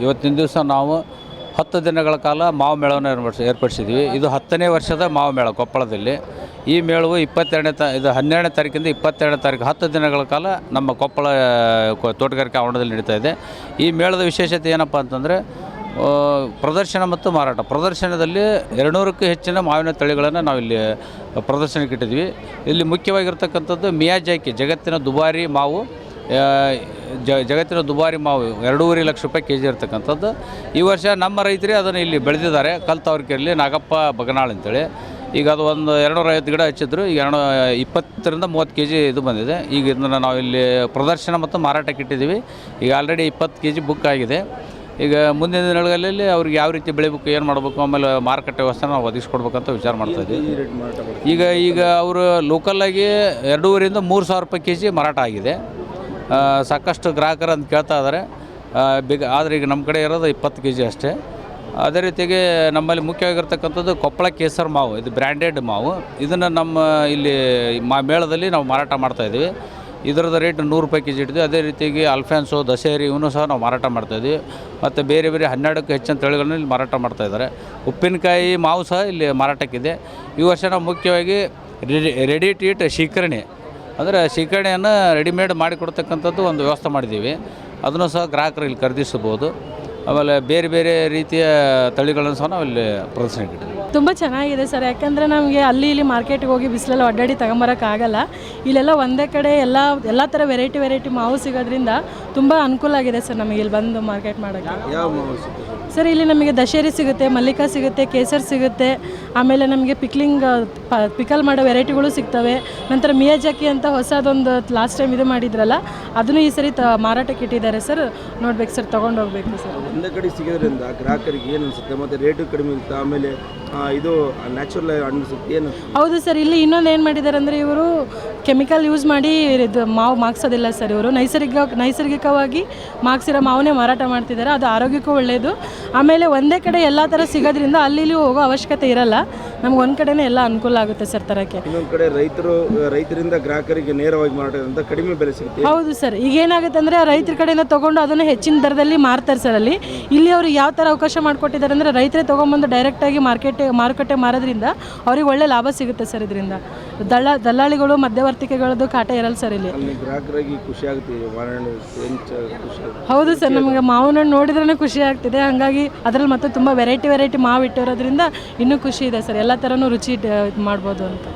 ಇವತ್ತಿನ ದಿವಸ ನಾವು 10 ದಿನಗಳ ಕಾಲ ಮಾವು ಮೇಳವನ್ನು ಏರ್ಪಡಿಸಿದ್ವಿ. ಇದು 10ನೇ ವರ್ಷದ ಮಾವು ಮೇಳ ಕೊಪ್ಪಳದಲ್ಲಿ. ಈ ಮೇಳವು 12ನೇ ತಾರೀಕಿಂದ 22ನೇ ತಾರೀಕು 10 ದಿನಗಳ ಕಾಲ ನಮ್ಮ ಕೊಪ್ಪಳ ತೋಟಗಾರಿಕೆ ಆವರಣದಲ್ಲಿ ನಡೀತಾ ಇದೆ. ಈ ಮೇಳದ ವಿಶೇಷತೆ ಏನಪ್ಪ ಅಂತಂದರೆ ಪ್ರದರ್ಶನ ಮತ್ತು ಮಾರಾಟ. ಪ್ರದರ್ಶನದಲ್ಲಿ 200ಕ್ಕೂ ಹೆಚ್ಚಿನ ಮಾವಿನ ತಳಿಗಳನ್ನು ನಾವಿಲ್ಲಿ ಪ್ರದರ್ಶನಕ್ಕೆ ಇಟ್ಟಿದ್ವಿ. ಇಲ್ಲಿ ಮುಖ್ಯವಾಗಿರ್ತಕ್ಕಂಥದ್ದು ಮಿಯಾಜಾಕಿ ಜಗತ್ತಿನ ದುಬಾರಿ ಮಾವು. ಜಗತ್ತಿನ ದುಬಾರಿ ಮಾವು 2.5 ಲಕ್ಷ ರೂಪಾಯಿ ಕೆಜಿ ಇರ್ತಕ್ಕಂಥದ್ದು. ಈ ವರ್ಷ ನಮ್ಮ ರೈತರೇ ಅದನ್ನು ಇಲ್ಲಿ ಬೆಳೆದಿದ್ದಾರೆ. ಕಲ್ತಾವರ್ಕೆಯಲ್ಲಿ ನಾಗಪ್ಪ ಬಗನಾಳ್ ಅಂತೇಳಿ. ಈಗ ಅದು ಒಂದು 250 ಗಿಡ ಹಚ್ಚಿದ್ರು. ಈಗ 20ರಿಂದ 30 ಕೆಜಿ ಇದು ಬಂದಿದೆ. ಈಗ ಇದನ್ನು ನಾವು ಇಲ್ಲಿ ಪ್ರದರ್ಶನ ಮತ್ತು ಮಾರಾಟಕ್ಕೆ ಇಟ್ಟಿದ್ದೀವಿ. ಈಗ ಆಲ್ರೆಡಿ 20 ಕೆಜಿ ಬುಕ್ ಆಗಿದೆ. ಈಗ ಮುಂದಿನ ದಿನಗಳಲ್ಲಿ ಅವ್ರಿಗೆ ಯಾವ ರೀತಿ ಬೆಳಿಬೇಕು, ಏನು ಮಾಡಬೇಕು, ಆಮೇಲೆ ಮಾರುಕಟ್ಟೆ ವ್ಯವಸ್ಥೆ ನಾವು ಒದಗಿಸ್ಕೊಡ್ಬೇಕಂತ ವಿಚಾರ ಮಾಡ್ತಾಯಿದ್ವಿ. ಈಗ ಅವರು ಲೋಕಲ್ಲಾಗಿ 2.5ರಿಂದ 3 ಸಾವಿರ ರೂಪಾಯಿ ಕೆಜಿ ಮಾರಾಟ ಆಗಿದೆ. ಸಾಕಷ್ಟು ಗ್ರಾಹಕರು ಅಂತ ಕೇಳ್ತಾ ಇದ್ದಾರೆ. ಆದರೆ ಈಗ ನಮ್ಮ ಕಡೆ ಇರೋದು 20 ಕೆಜಿ ಅಷ್ಟೇ. ಅದೇ ರೀತಿಗೆ ನಮ್ಮಲ್ಲಿ ಮುಖ್ಯವಾಗಿರ್ತಕ್ಕಂಥದ್ದು ಕೊಪ್ಪಳ ಕೇಸರ್ ಮಾವು. ಇದು ಬ್ರ್ಯಾಂಡೆಡ್ ಮಾವು. ಇದನ್ನು ನಮ್ಮ ಇಲ್ಲಿ ಮೇಳದಲ್ಲಿ ನಾವು ಮಾರಾಟ ಮಾಡ್ತಾಯಿದ್ವಿ. ಇದರದ ರೇಟ್ 100 ರೂಪಾಯಿ ಕೆಜಿ ಇಟ್ಟಿದ್ವಿ. ಅದೇ ರೀತಿಯಾಗಿ ಅಲ್ಫಾನ್ಸೋ, ದಶೇರಿ ಇವನು ಸಹ ನಾವು ಮಾರಾಟ ಮಾಡ್ತಾಯಿದ್ವಿ. ಮತ್ತು ಬೇರೆ 12ಕ್ಕೂ ಹೆಚ್ಚಿನ ತಳಿಗಳನ್ನು ಇಲ್ಲಿ ಮಾರಾಟ ಮಾಡ್ತಾಯಿದ್ದಾರೆ. ಉಪ್ಪಿನಕಾಯಿ ಮಾವು ಸಹ ಇಲ್ಲಿ ಮಾರಾಟಕ್ಕಿದೆ. ಈ ವರ್ಷ ನಾವು ಮುಖ್ಯವಾಗಿ ರೆಡಿ ಟು ಈಟ್ ಶೇಖರಣೆ, ಅಂದರೆ ಶೇಖರಣೆಯನ್ನು ರೆಡಿಮೇಡ್ ಮಾಡಿಕೊಡ್ತಕ್ಕಂಥದ್ದು ಒಂದು ವ್ಯವಸ್ಥೆ ಮಾಡಿದ್ದೀವಿ. ಅದನ್ನು ಸಹ ಗ್ರಾಹಕರು ಇಲ್ಲಿ ಖರೀದಿಸಬಹುದು. ಆಮೇಲೆ ಬೇರೆ ಬೇರೆ ರೀತಿಯ ತಳಿಗಳನ್ನು ಸಹ ನಾವು ಇಲ್ಲಿ ಪ್ರದರ್ಶನಕ್ಕೆ ಇಟ್ಟಿದ್ದೀವಿ. ತುಂಬ ಚೆನ್ನಾಗಿದೆ ಸರ್. ಯಾಕಂದರೆ ನಮಗೆ ಅಲ್ಲಿ ಇಲ್ಲಿ ಮಾರ್ಕೆಟ್ಗೆ ಹೋಗಿ ಬಿಸಿಲೆಲ್ಲ ಅಡ್ಡಾಡಿ ತಗೊಂಬರೋಕ್ಕಾಗಲ್ಲ. ಇಲ್ಲೆಲ್ಲ ಒಂದೇ ಕಡೆ ಎಲ್ಲ ಥರ ವೆರೈಟಿ ಮಾವು ಸಿಗೋದ್ರಿಂದ ತುಂಬ ಅನುಕೂಲ ಆಗಿದೆ ಸರ್ ನಮಗೆ ಇಲ್ಲಿ ಬಂದು ಮಾರ್ಕೆಟ್ ಮಾಡೋಕ್ಕೆ. ಯಾವ ಮಾವು ಸಿಗುತ್ತೆ ಸರ್? ಇಲ್ಲಿ ನಮಗೆ ದಶೇರಿ ಸಿಗುತ್ತೆ, ಮಲ್ಲಿಕಾ ಸಿಗುತ್ತೆ, ಕೇಸರ್ ಸಿಗುತ್ತೆ. ಆಮೇಲೆ ನಮಗೆ ಪಿಕಲ್ ಮಾಡೋ ವೆರೈಟಿಗಳು ಸಿಗ್ತವೆ. ನಂತರ ಮಿಯಾಜಾಕಿ ಅಂತ ಹೊಸದೊಂದು ಲಾಸ್ಟ್ ಟೈಮ್ ಇದು ಮಾಡಿದ್ರಲ್ಲ, ಅದನ್ನು ಈ ಸರಿ ಮಾರಾಟಕ್ಕೆ ಇಟ್ಟಿದ್ದಾರೆ ಸರ್. ನೋಡ್ಬೇಕು ಸರ್, ತೊಗೊಂಡೋಗ್ಬೇಕು ಸರ್. ಒಂದೇ ಕಡೆ ಸಿಗೋದ್ರಿಂದ ಗ್ರಾಹಕರಿಗೆ ಏನು ಅನಿಸುತ್ತೆ? ಮತ್ತು ರೇಟು ಕಡಿಮೆ ಇರುತ್ತೆ. ಆಮೇಲೆ ಇದು ನ್ಯಾಚುರಲ್ ಅನಿಸುತ್ತೆ. ಏನು? ಹೌದು ಸರ್. ಇಲ್ಲಿ ಇನ್ನೊಂದು ಏನು ಮಾಡಿದ್ದಾರೆ ಅಂದರೆ, ಇವರು ಕೆಮಿಕಲ್ ಯೂಸ್ ಮಾಡಿ ಇದು ಮಾವು ಮಾಗ್ಸೋದಿಲ್ಲ ಸರ್. ಇವರು ನೈಸರ್ಗಿಕವಾಗಿ ಮಾಗ್ಸಿರೋ ಮಾವನ್ನೇ ಮಾರಾಟ ಮಾಡ್ತಿದ್ದಾರೆ. ಅದು ಆರೋಗ್ಯಕ್ಕೂ ಒಳ್ಳೆಯದು. ಆಮೇಲೆ ಒಂದೇ ಕಡೆ ಎಲ್ಲ ಥರ ಸಿಗೋದ್ರಿಂದ ಅಲ್ಲಿ ಹೋಗೋ ಅವಶ್ಯಕತೆ ಇರಲ್ಲ. ನಮ್ಗೆ ಒಂದು ಕಡೆನೇ ಎಲ್ಲ ಅನುಕೂಲ ಆಗುತ್ತೆ ಸರ್ ತರೋಕ್ಕೆ. ಇನ್ನೊಂದು ಕಡೆ ರೈತರಿಂದ ಗ್ರಾಹಕರಿಗೆ ನೇರವಾಗಿ ಮಾರಾಟದಿಂದ ಕಡಿಮೆ ಬೆಲೆ ಸಿಗುತ್ತೆ. ಹೌದು ಸರ್. ಈಗ ಏನಾಗುತ್ತೆ ಅಂದರೆ, ರೈತರ ಕಡೆಯಿಂದ ತೊಗೊಂಡು ಅದನ್ನು ಹೆಚ್ಚಿನ ದರದಲ್ಲಿ ಮಾರ್ತಾರೆ ಸರ್. ಇಲ್ಲಿ ಅವರು ಯಾವ ಥರ ಅವಕಾಶ ಮಾಡಿಕೊಟ್ಟಿದ್ದಾರೆ ಅಂದರೆ, ರೈತರೇ ತೊಗೊಂಬಂದು ಡೈರೆಕ್ಟಾಗಿ ಮಾರುಕಟ್ಟೆ ಮಾರೋದ್ರಿಂದ ಅವ್ರಿಗೆ ಒಳ್ಳೆ ಲಾಭ ಸಿಗುತ್ತೆ ಸರ್. ಇದರಿಂದ ದಲ್ಲಾಳಿಗಳು ಮಧ್ಯವರ್ತಿಕೆಗಳದ್ದು ಕಾಟ ಇರಲ್ಲ ಸರ್ ಇಲ್ಲಿ. ಗ್ರಾಹಕರಿಗೆ ಖುಷಿ ಆಗುತ್ತೆ. ಹೌದು ಸರ್. ನಮಗೆ ಮಾವಿನ ಹಣ್ಣು ನೋಡಿದ್ರೇ ಖುಷಿ ಆಗ್ತಿದೆ. ಹಾಗಾಗಿ ಅದರಲ್ಲಿ ಮತ್ತೆ ತುಂಬ ವೆರೈಟಿ ಮಾವು ಇಟ್ಟಿರೋದ್ರಿಂದ ಇನ್ನೂ ಖುಷಿ ಇದೆ ಸರ್. ಎಲ್ಲ ಥರನೂ ರುಚಿ ಮಾಡ್ಬೋದು ಅಂತ.